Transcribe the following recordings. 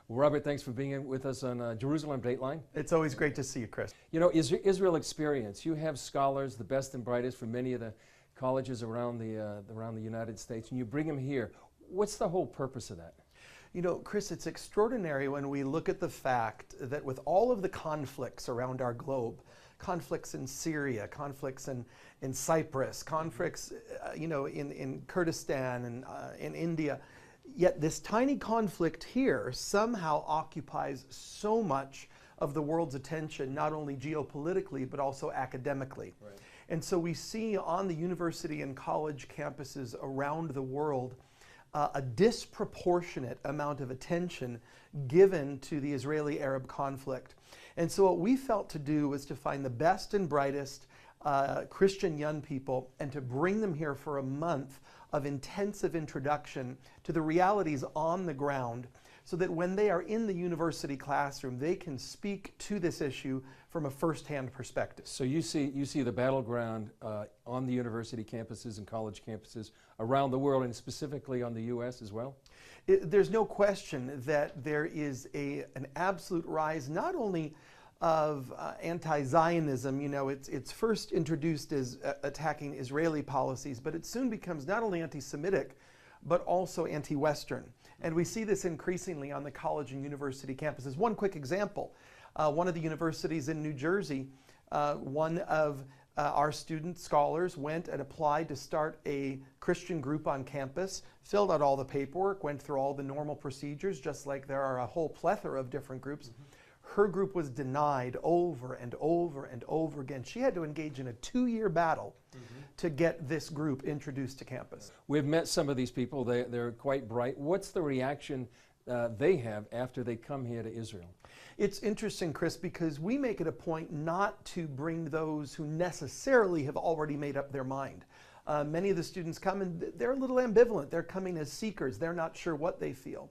Well, Robert, thanks for being with us on Jerusalem Dateline. It's always great to see you, Chris. You know, Israel experience. You have scholars, the best and brightest from many of the colleges around the United States, and you bring them here. What's the whole purpose of that? You know, Chris, it's extraordinary when we look at the fact that with all of the conflicts around our globe, conflicts in Syria, conflicts in Cyprus, conflicts in Kurdistan and in India, yet this tiny conflict here somehow occupies so much of the world's attention, not only geopolitically, but also academically. Right. And so we see on the university and college campuses around the world a disproportionate amount of attention given to the Israeli-Arab conflict. And so what we felt to do was to find the best and brightest Christian young people and to bring them here for a month of intensive introduction to the realities on the ground, so that when they are in the university classroom, they can speak to this issue from a first-hand perspective. So you see the battleground on the university campuses and college campuses around the world, and specifically on the U.S. as well? There's no question that there is an absolute rise, not only of anti-Zionism. You know, it's first introduced as attacking Israeli policies, but it soon becomes not only anti-Semitic, but also anti-Western. And we see this increasingly on the college and university campuses. One quick example, one of the universities in New Jersey, one of our student scholars went and applied to start a Christian group on campus, filled out all the paperwork, went through all the normal procedures, just like there are a whole plethora of different groups. Her group was denied over and over and over again. She had to engage in a 2-year battle to get this group introduced to campus. We've met some of these people. They're quite bright. What's the reaction they have after they come here to Israel? It's interesting, Chris, because we make it a point not to bring those who necessarily have already made up their mind. Many of the students come and they're a little ambivalent. They're coming as seekers. They're not sure what they feel.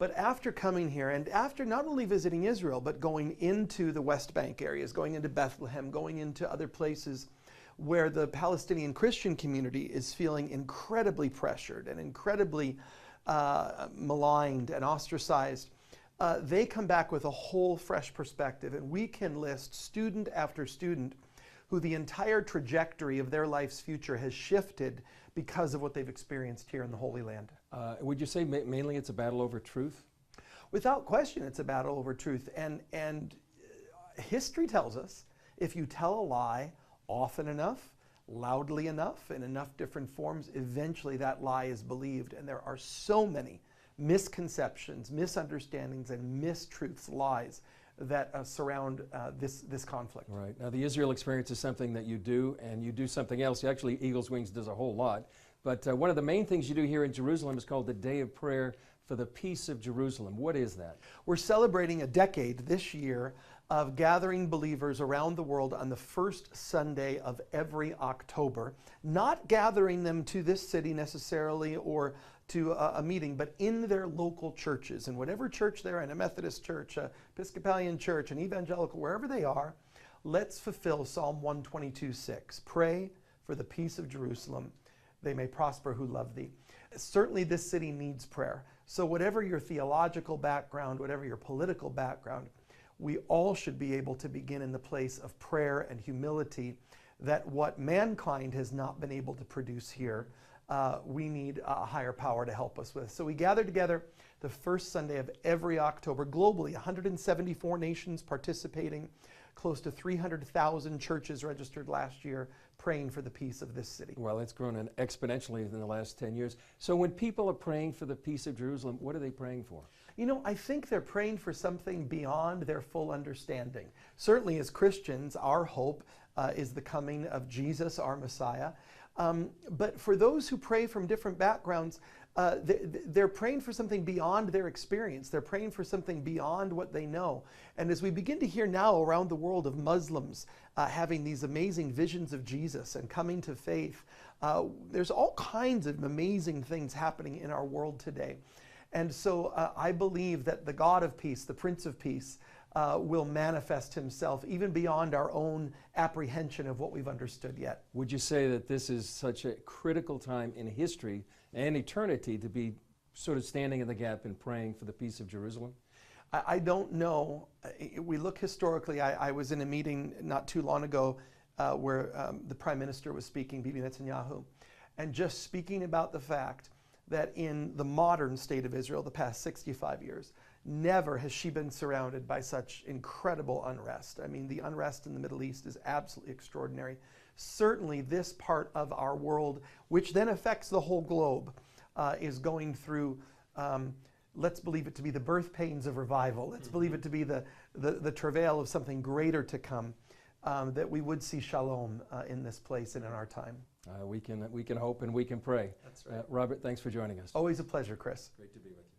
But after coming here and after not only visiting Israel, but going into the West Bank areas, going into Bethlehem, going into other places where the Palestinian Christian community is feeling incredibly pressured and incredibly maligned and ostracized, they come back with a whole fresh perspective. And we can list student after student who the entire trajectory of their life's future has shifted because of what they've experienced here in the Holy Land. Would you say mainly it's a battle over truth? Without question, it's a battle over truth. And history tells us if you tell a lie often enough, loudly enough, in enough different forms, eventually that lie is believed. And there are so many misconceptions, misunderstandings, and mistruths, lies that surround this conflict. Right. Now, the Israel experience is something that you do, and you do something else. Actually, Eagles Wings does a whole lot. But one of the main things you do here in Jerusalem is called the Day of Prayer for the Peace of Jerusalem. What is that? We're celebrating a decade this year of gathering believers around the world on the first Sunday of every October, not gathering them to this city necessarily or to a meeting, but in their local churches. And whatever church they're in, a Methodist church, a Episcopalian church, an evangelical, wherever they are, let's fulfill Psalm 122:6. Pray for the peace of Jerusalem. They may prosper who love thee. Certainly this city needs prayer. So whatever your theological background, whatever your political background, we all should be able to begin in the place of prayer and humility, that what mankind has not been able to produce here, we need a higher power to help us with. So we gather together the first Sunday of every October globally, 174 nations participating, close to 300,000 churches registered last year, praying for the peace of this city. Well, it's grown exponentially in the last 10 years. So when people are praying for the peace of Jerusalem, what are they praying for? You know, I think they're praying for something beyond their full understanding. Certainly as Christians, our hope is the coming of Jesus, our Messiah. But for those who pray from different backgrounds, they're praying for something beyond their experience. They're praying for something beyond what they know. And as we begin to hear now around the world of Muslims having these amazing visions of Jesus and coming to faith, there's all kinds of amazing things happening in our world today. And so I believe that the God of peace, the Prince of Peace, will manifest himself even beyond our own apprehension of what we've understood yet. Would you say that this is such a critical time in history and eternity to be sort of standing in the gap and praying for the peace of Jerusalem? I don't know. We look historically. I was in a meeting not too long ago where the Prime Minister was speaking, Bibi Netanyahu, and just speaking about the fact that in the modern state of Israel, the past 65 years, never has she been surrounded by such incredible unrest. I mean, the unrest in the Middle East is absolutely extraordinary. Certainly this part of our world, which then affects the whole globe, is going through, let's believe it to be the birth pains of revival. Let's believe it to be the travail of something greater to come, that we would see shalom in this place and in our time. We can hope and we can pray. That's right. Robert, thanks for joining us. Always a pleasure, Chris. Great to be with you.